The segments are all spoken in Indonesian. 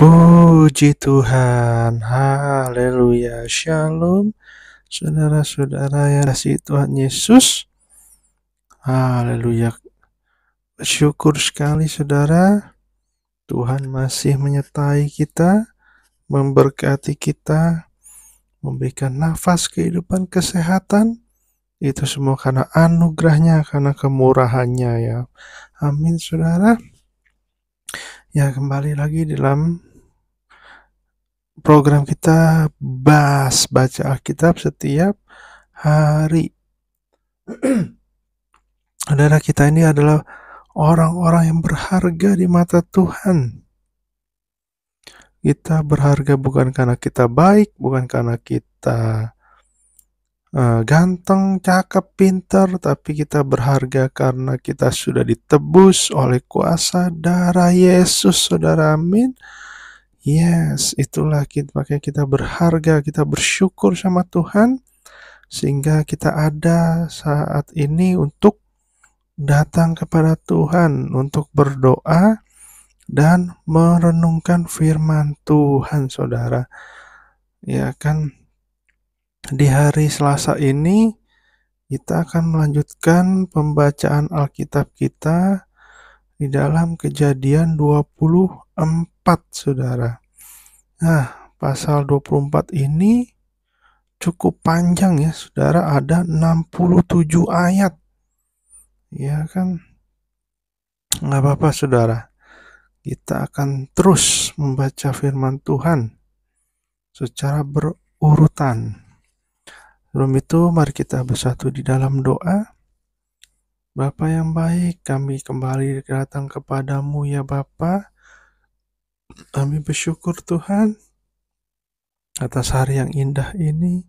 Puji Tuhan, haleluya, shalom, saudara-saudara yang kasih Tuhan Yesus, haleluya, bersyukur sekali saudara, Tuhan masih menyertai kita, memberkati kita, memberikan nafas kehidupan kesehatan, itu semua karena anugerahnya, karena kemurahannya ya, amin saudara. Ya, kembali lagi dalam program kita baca Alkitab setiap hari. Saudara, kita ini adalah orang-orang yang berharga di mata Tuhan. Kita berharga bukan karena kita baik, bukan karena kita ganteng, cakep, pintar, tapi kita berharga karena kita sudah ditebus oleh kuasa darah Yesus, saudara, amin. Yes, itulah makanya kita berharga, kita bersyukur sama Tuhan, sehingga kita ada saat ini untuk datang kepada Tuhan, untuk berdoa dan merenungkan firman Tuhan, saudara. Ya kan, di hari Selasa ini kita akan melanjutkan pembacaan Alkitab kita di dalam Kejadian 24, saudara. Nah, pasal 24 ini cukup panjang ya, saudara, ada 67 ayat. Ya kan, nggak apa-apa saudara. Kita akan terus membaca firman Tuhan secara berurutan. Sebelum itu, mari kita bersatu di dalam doa. Bapa yang baik, kami kembali datang kepadamu ya Bapa. Kami bersyukur Tuhan atas hari yang indah ini.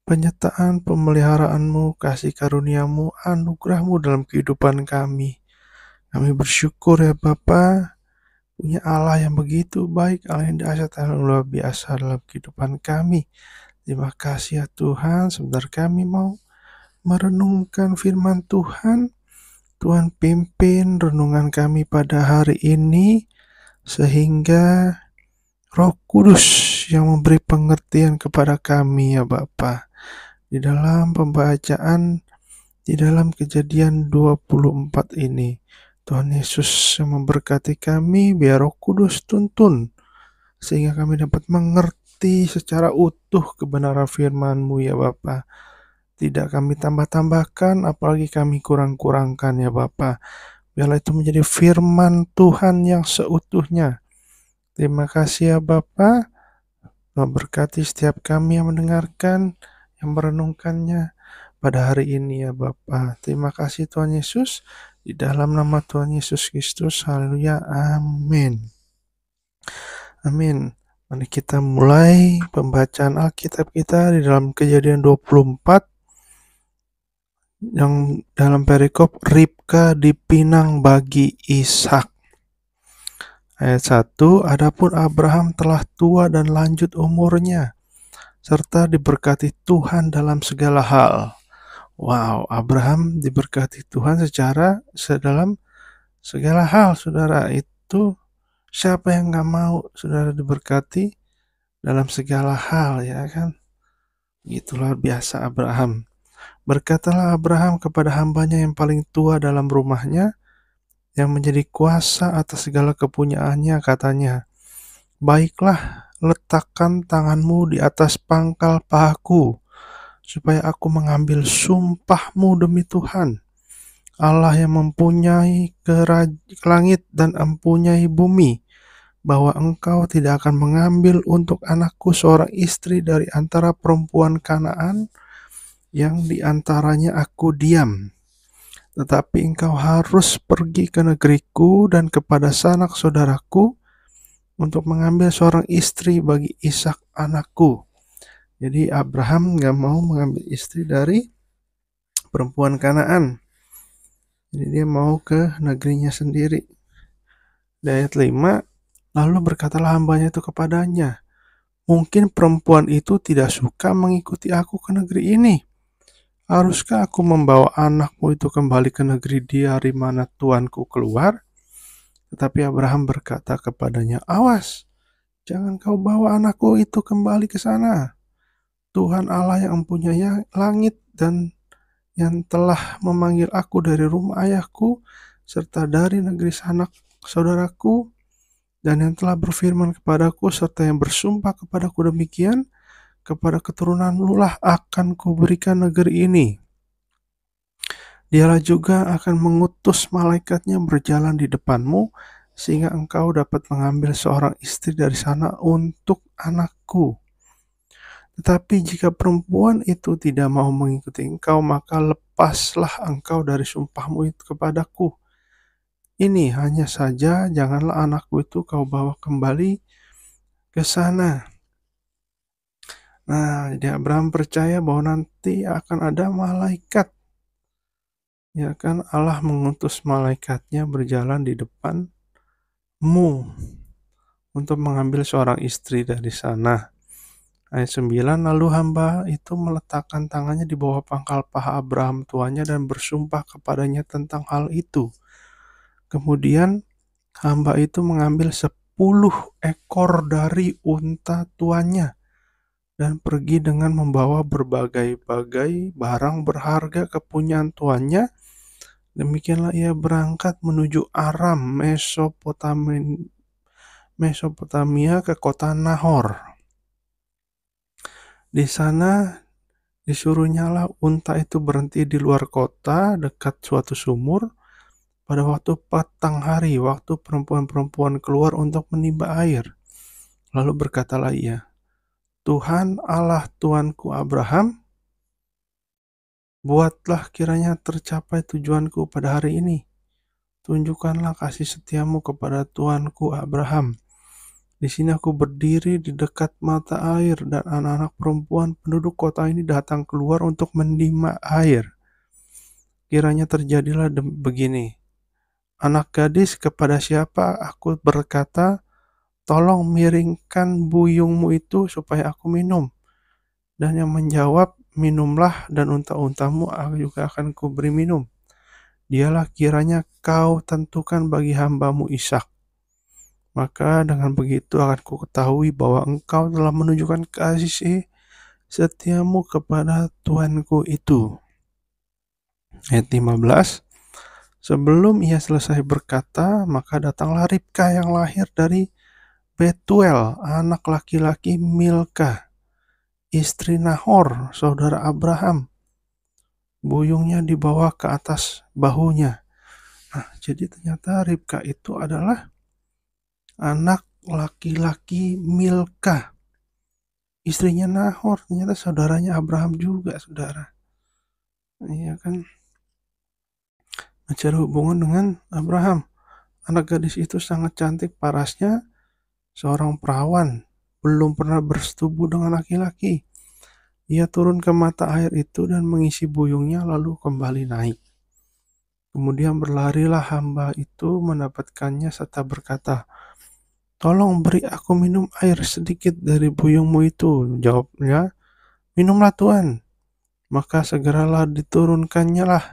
Penyertaan pemeliharaanmu, kasih karuniamu, anugerahmu dalam kehidupan kami. Kami bersyukur ya Bapa, punya Allah yang begitu baik, Allah yang dahsyat, Allah yang luar biasa dalam kehidupan kami. Terima kasih ya Tuhan, sebentar kami mau merenungkan firman Tuhan. Tuhan pimpin renungan kami pada hari ini, sehingga Roh Kudus yang memberi pengertian kepada kami ya Bapa. Di dalam pembacaan, di dalam Kejadian 24 ini, Tuhan Yesus yang memberkati kami, biar Roh Kudus tuntun, sehingga kami dapat mengerti secara utuh kebenaran firman-Mu ya Bapa. Tidak kami tambah-tambahkan, apalagi kami kurang-kurangkan ya Bapa. Biarlah itu menjadi firman Tuhan yang seutuhnya. Terima kasih ya Bapa. Memberkati setiap kami yang mendengarkan, yang merenungkannya pada hari ini ya Bapa. Terima kasih Tuhan Yesus. Di dalam nama Tuhan Yesus Kristus, haleluya, amin. Amin. Mari kita mulai pembacaan Alkitab kita di dalam Kejadian 24, yang dalam perikop Ribka dipinang bagi Ishak. Ayat 1, adapun Abraham telah tua dan lanjut umurnya, serta diberkati Tuhan dalam segala hal. Wow, Abraham diberkati Tuhan dalam segala hal, saudara. Itu siapa yang gak mau saudara diberkati dalam segala hal, ya kan? Itu luar biasa Abraham. Berkatalah Abraham kepada hambanya yang paling tua dalam rumahnya, yang menjadi kuasa atas segala kepunyaannya, katanya, baiklah, letakkan tanganmu di atas pangkal pahaku, supaya aku mengambil sumpahmu demi Tuhan, Allah yang mempunyai langit dan mempunyai bumi, bahwa engkau tidak akan mengambil untuk anakku seorang istri dari antara perempuan Kanaan yang di antaranya aku diam. Tetapi engkau harus pergi ke negeriku dan kepada sanak saudaraku untuk mengambil seorang istri bagi Ishak anakku. Jadi Abraham gak mau mengambil istri dari perempuan Kanaan. Jadi dia mau ke negerinya sendiri. Di ayat 5, lalu berkatalah hambanya itu kepadanya, mungkin perempuan itu tidak suka mengikuti aku ke negeri ini. Haruskah aku membawa anakmu itu kembali ke negeri dari mana tuanku keluar? Tetapi Abraham berkata kepadanya, "Awas, jangan kau bawa anakku itu kembali ke sana. Tuhan Allah yang mempunyai langit dan yang telah memanggil aku dari rumah ayahku serta dari negeri sanak saudaraku, dan yang telah berfirman kepadaku serta yang bersumpah kepadaku demikian, kepada keturunanmu lah akan kuberikan negeri ini. Dialah juga akan mengutus malaikatnya berjalan di depanmu, sehingga engkau dapat mengambil seorang istri dari sana untuk anakku. Tetapi jika perempuan itu tidak mau mengikuti engkau, maka lepaslah engkau dari sumpahmu itu kepadaku. Ini hanya saja, janganlah anakku itu kau bawa kembali ke sana." Nah, jadi Abraham percaya bahwa nanti akan ada malaikat. Ya kan, Allah mengutus malaikatnya berjalan di depanmu untuk mengambil seorang istri dari sana. Ayat 9, lalu hamba itu meletakkan tangannya di bawah pangkal paha Abraham tuannya dan bersumpah kepadanya tentang hal itu. Kemudian hamba itu mengambil 10 ekor dari unta tuannya dan pergi dengan membawa berbagai-bagai barang berharga kepunyaan tuannya. Demikianlah ia berangkat menuju Aram, Mesopotamia ke kota Nahor. Di sana disuruhnyalah unta itu berhenti di luar kota dekat suatu sumur pada waktu petang hari, waktu perempuan-perempuan keluar untuk menimba air. Lalu berkatalah ia, "Tuhan Allah tuanku Abraham, buatlah kiranya tercapai tujuanku pada hari ini. Tunjukkanlah kasih setiamu kepada tuanku Abraham. Di sini aku berdiri di dekat mata air dan anak-anak perempuan penduduk kota ini datang keluar untuk menimba air. Kiranya terjadilah begini. Anak gadis kepada siapa aku berkata, tolong miringkan buyungmu itu supaya aku minum. Dan yang menjawab, minumlah, dan unta-untamu juga akan kuberi minum. Dialah kiranya kau tentukan bagi hambamu Ishak. Maka dengan begitu akan ku ketahui bahwa engkau telah menunjukkan kasih setiamu kepada tuanku itu." Ayat 15, sebelum ia selesai berkata, maka datanglah Ribka yang lahir dari Betuel, anak laki-laki Milka, istri Nahor, saudara Abraham. Buyungnya dibawa ke atas bahunya. Nah, jadi ternyata Ribka itu adalah anak laki-laki Milka, istrinya Nahor. Ternyata saudaranya Abraham juga, saudara. Iya kan? Mencari hubungan dengan Abraham. Anak gadis itu sangat cantik parasnya, seorang perawan, belum pernah bersetubuh dengan laki-laki. Ia turun ke mata air itu dan mengisi buyungnya lalu kembali naik. Kemudian berlarilah hamba itu mendapatkannya serta berkata, "Tolong beri aku minum air sedikit dari buyungmu itu." Jawabnya, "Minumlah Tuan." Maka segeralah diturunkannya lah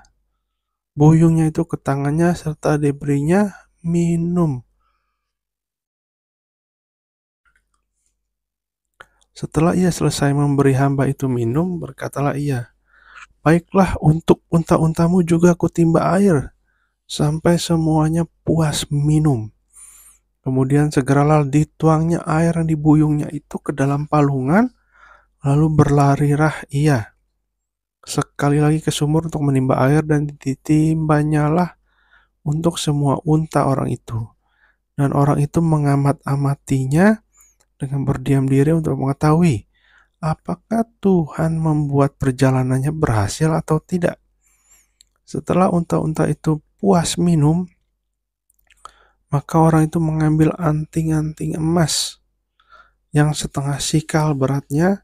buyungnya itu ke tangannya serta diberinya minum. Setelah ia selesai memberi hamba itu minum, berkatalah ia, "Baiklah, untuk unta-untamu juga kutimba air, sampai semuanya puas minum." Kemudian segeralah dituangnya air yang dibuyungnya itu ke dalam palungan, lalu berlarilah ia sekali lagi ke sumur untuk menimba air, dan ditimbanyalah untuk semua unta orang itu. Dan orang itu mengamat-amatinya dengan berdiam diri untuk mengetahui apakah Tuhan membuat perjalanannya berhasil atau tidak. Setelah unta-unta itu puas minum, maka orang itu mengambil anting-anting emas yang setengah sikal beratnya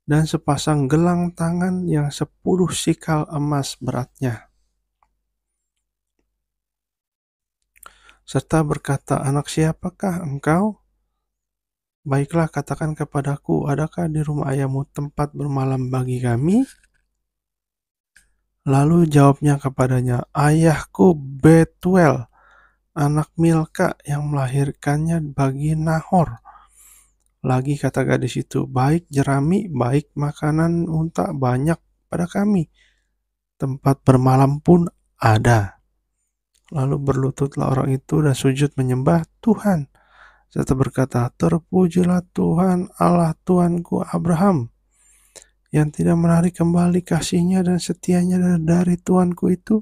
dan sepasang gelang tangan yang 10 sikal emas beratnya. Serta berkata, "Anak siapakah engkau? Baiklah, katakan kepadaku, adakah di rumah ayahmu tempat bermalam bagi kami?" Lalu jawabnya kepadanya, "Ayahku Betuel, anak Milka yang melahirkannya bagi Nahor. Lagi kata gadis itu, baik jerami, baik makanan unta banyak pada kami. Tempat bermalam pun ada. Lalu berlututlah orang itu dan sujud menyembah Tuhan. Serta berkata, terpujilah Tuhan Allah Tuanku Abraham, yang tidak menarik kembali kasihnya dan setianya dari Tuanku itu.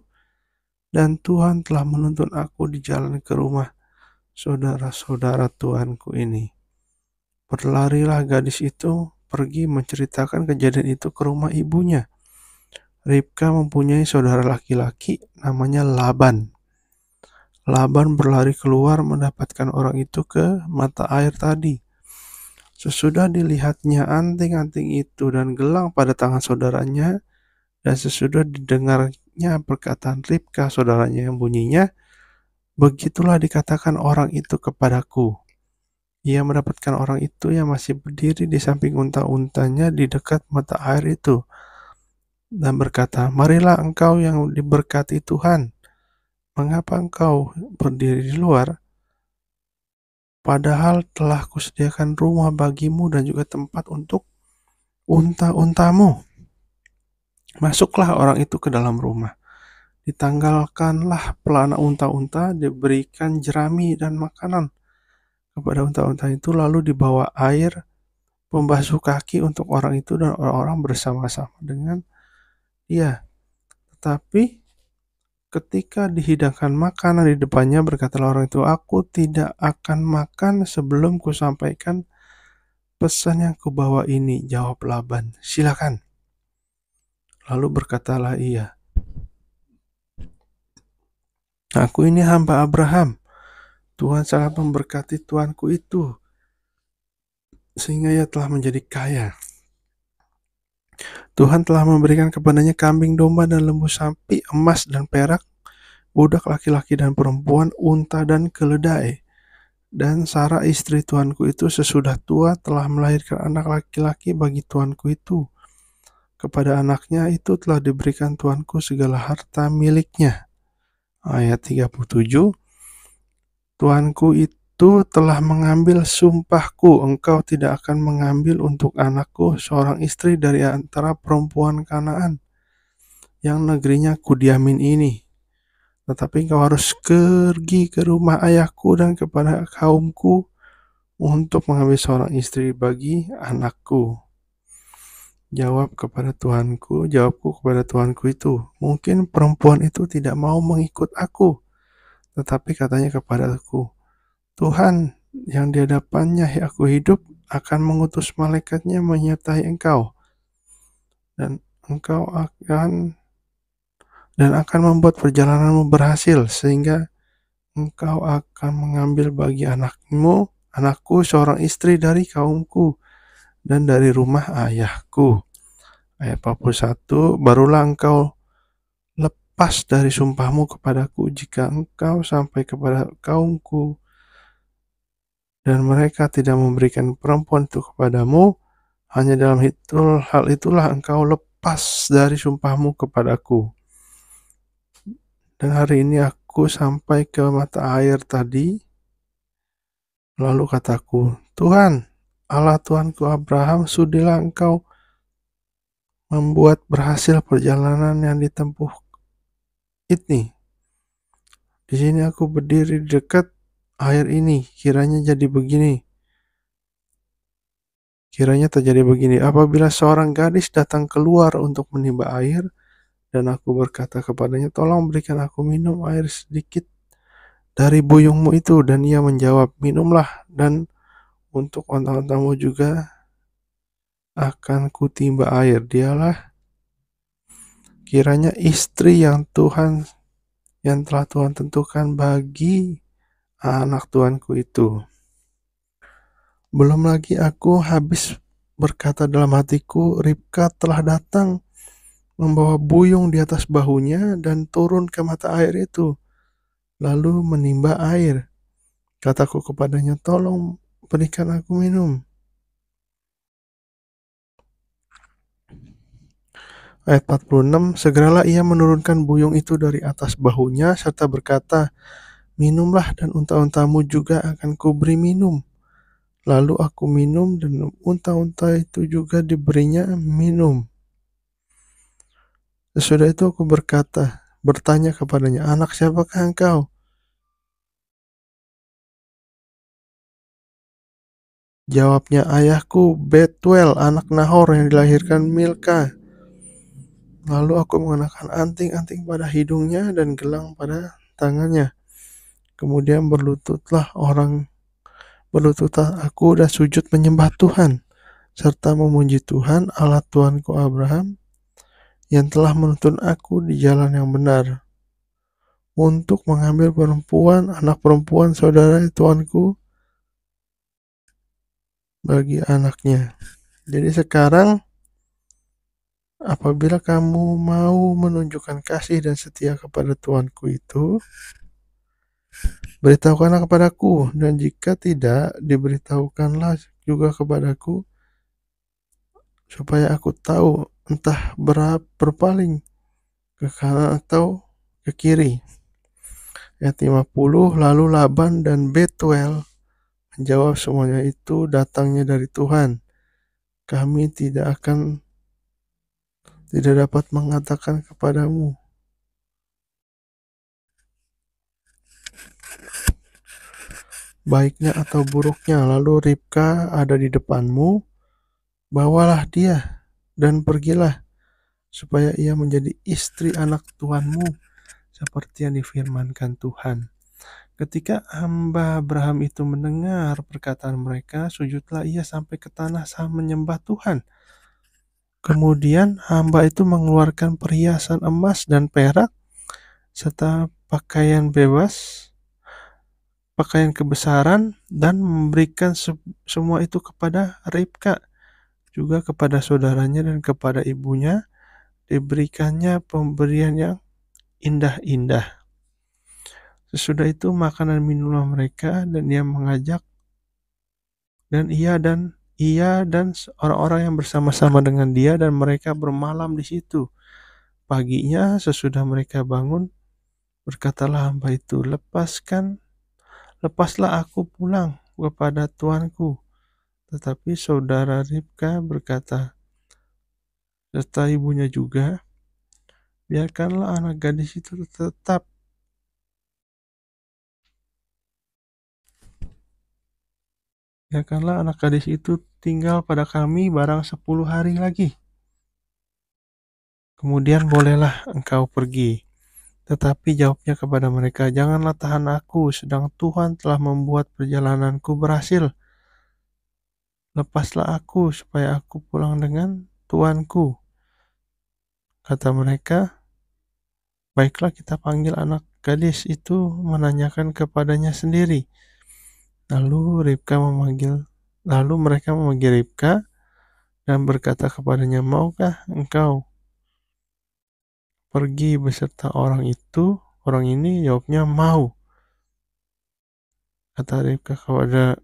Dan Tuhan telah menuntun aku di jalan ke rumah saudara-saudara Tuanku ini. Berlarilah gadis itu pergi menceritakan kejadian itu ke rumah ibunya. Ribka mempunyai saudara laki-laki namanya Laban. Laban berlari keluar mendapatkan orang itu ke mata air tadi. Sesudah dilihatnya anting-anting itu dan gelang pada tangan saudaranya, dan sesudah didengarnya perkataan Ribka saudaranya yang bunyinya, begitulah dikatakan orang itu kepadaku. Ia mendapatkan orang itu yang masih berdiri di samping unta-untanya di dekat mata air itu, dan berkata, marilah engkau yang diberkati Tuhan, mengapa engkau berdiri di luar? Padahal telah kusediakan rumah bagimu dan juga tempat untuk unta-untamu. Masuklah orang itu ke dalam rumah. Ditanggalkanlah pelana unta-unta, diberikan jerami dan makanan kepada unta-unta itu, lalu dibawa air pembasuh kaki untuk orang itu dan orang-orang bersama-sama dengan dia. Tetapi ketika dihidangkan makanan di depannya, berkatalah orang itu, aku tidak akan makan sebelum kusampaikan pesan yang kubawa ini. Jawab Laban, silakan. Lalu berkatalah ia, aku ini hamba Abraham. Tuhan sangat memberkati tuanku itu, sehingga ia telah menjadi kaya. Tuhan telah memberikan kepadanya kambing domba dan lembu sapi, emas dan perak, budak laki-laki dan perempuan, unta dan keledai. Dan Sarah istri tuanku itu sesudah tua telah melahirkan anak laki-laki bagi tuanku itu. Kepada anaknya itu telah diberikan tuanku segala harta miliknya. Ayat 37, tuanku itu telah mengambil sumpahku, engkau tidak akan mengambil untuk anakku seorang istri dari antara perempuan Kanaan yang negerinya kudiamin ini. Tetapi engkau harus pergi ke rumah ayahku dan kepada kaumku untuk mengambil seorang istri bagi anakku. Jawabku kepada Tuanku itu, mungkin perempuan itu tidak mau mengikut aku. Tetapi katanya kepadaku, Tuhan yang di hadapannya aku hidup akan mengutus malaikatnya menyertai engkau. Dan akan membuat perjalananmu berhasil, sehingga engkau akan mengambil bagi anakku seorang istri dari kaumku dan dari rumah ayahku. Ayat 41, barulah engkau lepas dari sumpahmu kepadaku jika engkau sampai kepada kaumku dan mereka tidak memberikan perempuan itu kepadamu, hanya dalam hal itulah engkau lepas dari sumpahmu kepadaku. Dan hari ini aku sampai ke mata air tadi, lalu kataku, Tuhan, Allah Tuanku Abraham, sudilah engkau membuat berhasil perjalanan yang ditempuh ini. Di sini aku berdiri di dekat air ini, kiranya terjadi begini. Apabila seorang gadis datang keluar untuk menimba air, dan aku berkata kepadanya, tolong berikan aku minum air sedikit dari buyungmu itu, dan ia menjawab, minumlah, dan untuk onta-ontamu juga akan kutimba air. Dialah kiranya istri yang telah Tuhan tentukan bagi anak tuanku itu. Belum lagi aku habis berkata dalam hatiku, Ribka telah datang membawa buyung di atas bahunya dan turun ke mata air itu, lalu menimba air. Kataku kepadanya, tolong berikan aku minum. Ayat 46, segeralah ia menurunkan buyung itu dari atas bahunya serta berkata, minumlah dan unta-untamu juga akan kuberi minum. Lalu aku minum dan unta-unta itu juga diberinya minum. Sesudah itu aku bertanya kepadanya, anak siapakah engkau? Jawabnya, ayahku Betuel, anak Nahor yang dilahirkan Milka. Lalu aku mengenakan anting-anting pada hidungnya dan gelang pada tangannya. Kemudian berlututlah aku dan sujud menyembah Tuhan, serta memuji Tuhan Allah Tuanku Abraham, yang telah menuntun aku di jalan yang benar, untuk mengambil anak perempuan saudara tuanku bagi anaknya. Jadi sekarang apabila kamu mau menunjukkan kasih dan setia kepada tuanku itu, beritahukanlah kepadaku, dan jika tidak, diberitahukanlah juga kepadaku, supaya aku tahu entah berpaling ke kanan atau ke kiri. Ayat 50, lalu Laban dan Betuel menjawab, semuanya itu datangnya dari Tuhan. Kami tidak dapat mengatakan kepadamu baiknya atau buruknya. Lalu Ribka ada di depanmu, bawalah dia dan pergilah, supaya ia menjadi istri anak tuanmu, seperti yang difirmankan Tuhan. Ketika hamba Abraham itu mendengar perkataan mereka, sujudlah ia sampai ke tanah sambil menyembah Tuhan. Kemudian hamba itu mengeluarkan perhiasan emas dan perak, serta pakaian kebesaran, dan memberikan semua itu kepada Ribka, juga kepada saudaranya dan kepada ibunya. Diberikannya pemberian yang indah-indah. Sesudah itu makan dan minumlah mereka, dan ia dan orang-orang yang bersama-sama dengan dia, dan mereka bermalam di situ. Paginya sesudah mereka bangun, berkatalah hamba itu, lepaslah aku pulang kepada tuanku. Tetapi saudara Ribka berkata, serta ibunya juga, biarkanlah anak gadis itu tinggal pada kami barang 10 hari lagi. Kemudian bolehlah engkau pergi. Tetapi jawabnya kepada mereka, janganlah tahan aku, sedang Tuhan telah membuat perjalananku berhasil. Lepaslah aku, supaya aku pulang dengan tuanku. Kata mereka, baiklah, kita panggil anak gadis itu menanyakan kepadanya sendiri. Lalu mereka memanggil Ribka dan berkata kepadanya, maukah engkau pergi beserta orang ini? Jawabnya, mau. Kata Ribka kepada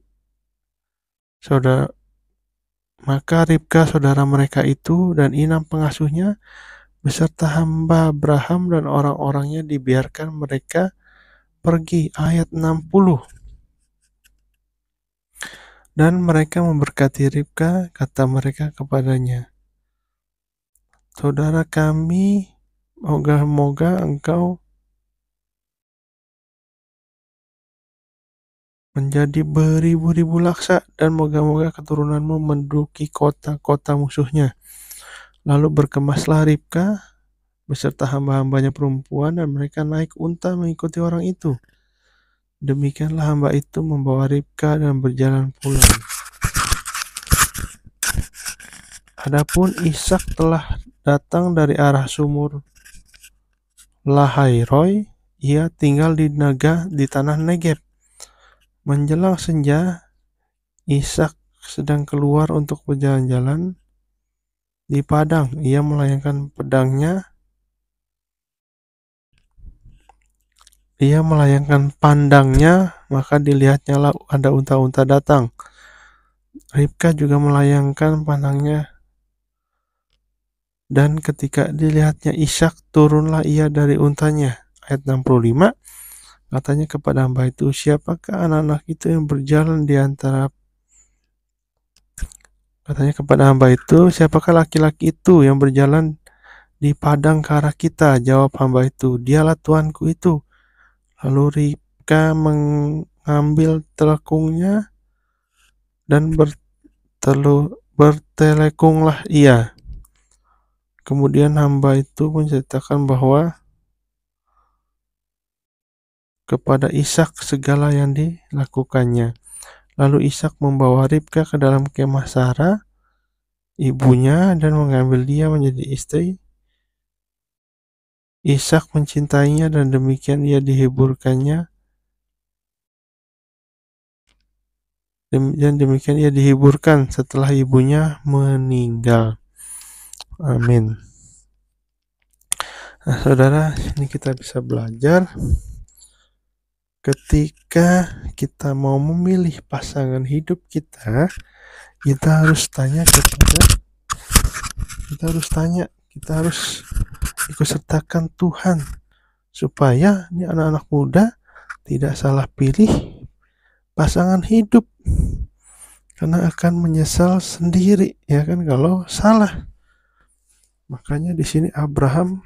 maka Ribka saudara mereka itu dan Inam pengasuhnya beserta hamba Abraham dan orang-orangnya dibiarkan mereka pergi. Ayat 60. Dan mereka memberkati Ribka, kata mereka kepadanya, saudara kami, moga-moga engkau menjadi beribu-ribu laksa, dan moga-moga keturunanmu menduduki kota-kota musuhnya. Lalu berkemaslah Ribka beserta hamba-hambanya perempuan, dan mereka naik unta mengikuti orang itu. Demikianlah hamba itu membawa Ribka dan berjalan pulang. Adapun Ishak telah datang dari arah sumur Lahairoi, ia tinggal di tanah Negeb. Menjelang senja, Ishak sedang keluar untuk berjalan-jalan di padang. Ia melayangkan pandangnya, maka dilihatnya ada unta-unta datang. Ribka juga melayangkan pandangnya, dan ketika dilihatnya Ishak, turunlah ia dari untanya. Ayat 65. Katanya kepada hamba itu, siapakah anak-anak itu yang berjalan di antara Katanya kepada hamba itu, siapakah laki-laki itu yang berjalan di padang ke arah kita? Jawab hamba itu, dialah tuanku itu. Lalu Ribka mengambil telekungnya dan bertelekunglah ia. Kemudian hamba itu menceritakan bahwa kepada Ishak segala yang dilakukannya. Lalu Ishak membawa Ribka ke dalam kemah Sarah, ibunya, dan mengambil dia menjadi istri. Ishak mencintainya dan demikian ia dihiburkannya. Dan demikian ia dihiburkan setelah ibunya meninggal. Amin. Nah, saudara, ini kita bisa belajar ketika kita mau memilih pasangan hidup kita harus kita harus ikut sertakan Tuhan supaya ini anak-anak muda tidak salah pilih pasangan hidup, karena akan menyesal sendiri, ya kan, kalau salah. Makanya di sini Abraham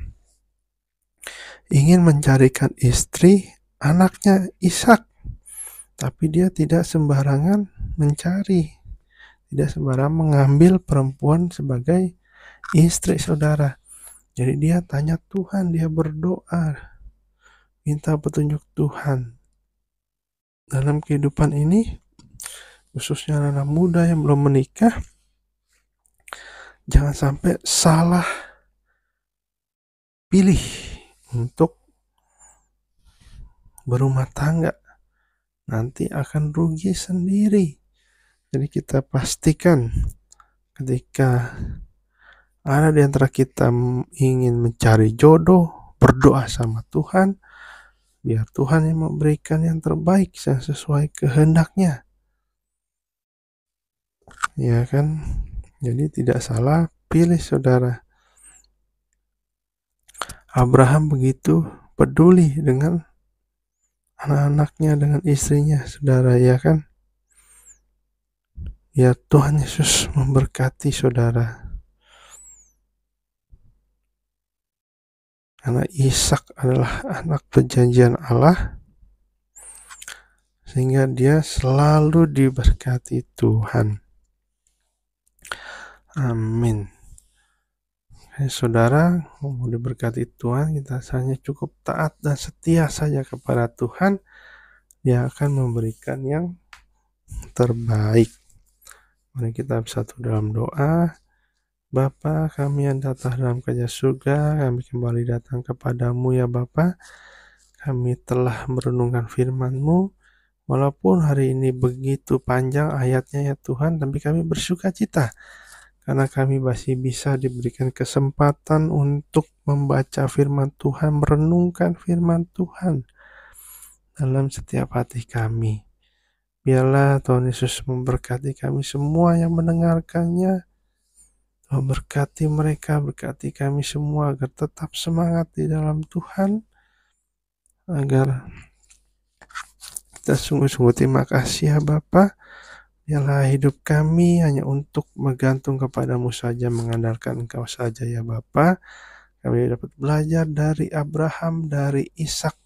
ingin mencarikan istri anaknya Ishak, tapi dia tidak sembarangan mencari, tidak sembarangan mengambil perempuan sebagai istri, saudara. Jadi dia tanya Tuhan, dia berdoa, minta petunjuk Tuhan. Dalam kehidupan ini, khususnya anak muda yang belum menikah, jangan sampai salah pilih untuk berumah tangga, nanti akan rugi sendiri. Jadi kita pastikan ketika ada di antara kita ingin mencari jodoh, berdoa sama Tuhan, biar Tuhan yang memberikan yang terbaik sesuai kehendaknya, ya kan. Jadi tidak salah pilih, saudara. Abraham begitu peduli dengan anak-anaknya, dengan istrinya, saudara, ya kan. Ya, Tuhan Yesus memberkati saudara. Karena Ishak adalah anak perjanjian Allah, sehingga dia selalu diberkati Tuhan. Amin. Saudara, mau diberkati Tuhan, kita hanya cukup taat dan setia saja kepada Tuhan. Dia akan memberikan yang terbaik. Mari kita bersatu dalam doa. Bapa kami yang datang dalam kerajaan surga, kami kembali datang kepadamu ya Bapa. Kami telah merenungkan firman-Mu, walaupun hari ini begitu panjang ayatnya ya Tuhan, tapi kami bersuka cita karena kami masih bisa diberikan kesempatan untuk membaca firman Tuhan, merenungkan firman Tuhan dalam setiap hati kami. Biarlah Tuhan Yesus memberkati kami semua yang mendengarkannya. Berkati mereka, berkati kami semua agar tetap semangat di dalam Tuhan, agar kita sungguh-sungguh terima kasih ya Bapa. Biarlah hidup kami hanya untuk bergantung kepadamu saja, mengandalkan Engkau saja ya Bapa. Kami dapat belajar dari Abraham, dari Ishak,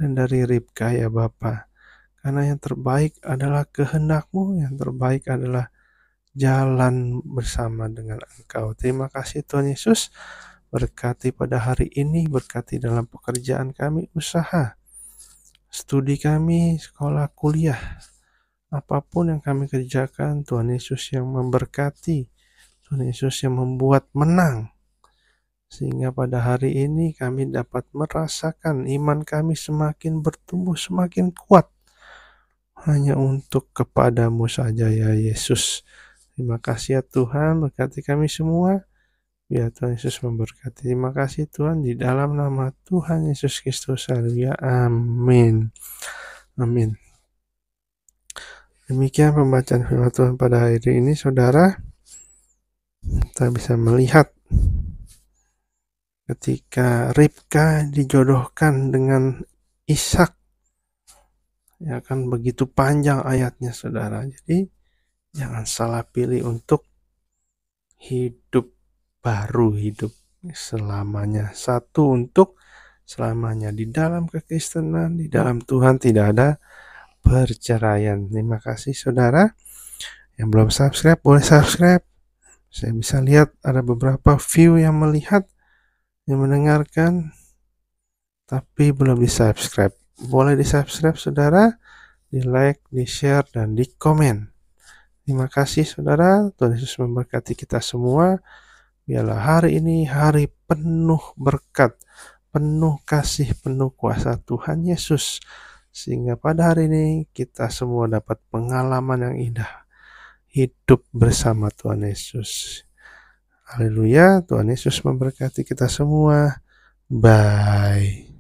dan dari Ribka ya Bapa. Karena yang terbaik adalah kehendak-Mu, yang terbaik adalah jalan bersama dengan Engkau. Terima kasih Tuhan Yesus. Berkati pada hari ini, berkati dalam pekerjaan kami, usaha, studi kami, sekolah, kuliah, apapun yang kami kerjakan, Tuhan Yesus yang memberkati, Tuhan Yesus yang membuat menang, sehingga pada hari ini kami dapat merasakan iman kami semakin bertumbuh, semakin kuat, hanya untuk kepadamu saja ya Yesus. Terima kasih ya Tuhan, berkati kami semua. Biar Tuhan Yesus memberkati. Terima kasih Tuhan, di dalam nama Tuhan Yesus Kristus. Haleluya. Amin. Amin. Demikian pembacaan firman Tuhan pada hari ini, saudara. Kita bisa melihat ketika Ribka dijodohkan dengan Ishak, Ya kan begitu panjang ayatnya saudara. Jadi jangan salah pilih untuk hidup baru, hidup selamanya. Satu untuk selamanya. Di dalam kekristenan, di dalam Tuhan tidak ada perceraian. Terima kasih saudara. Yang belum subscribe boleh subscribe. Saya bisa lihat ada beberapa view yang melihat, yang mendengarkan, tapi belum di subscribe. Boleh di subscribe saudara, di like, di share, dan di komen. Terima kasih saudara, Tuhan Yesus memberkati kita semua. Biarlah hari ini hari penuh berkat, penuh kasih, penuh kuasa Tuhan Yesus. Sehingga pada hari ini kita semua dapat pengalaman yang indah, hidup bersama Tuhan Yesus. Haleluya, Tuhan Yesus memberkati kita semua. Bye.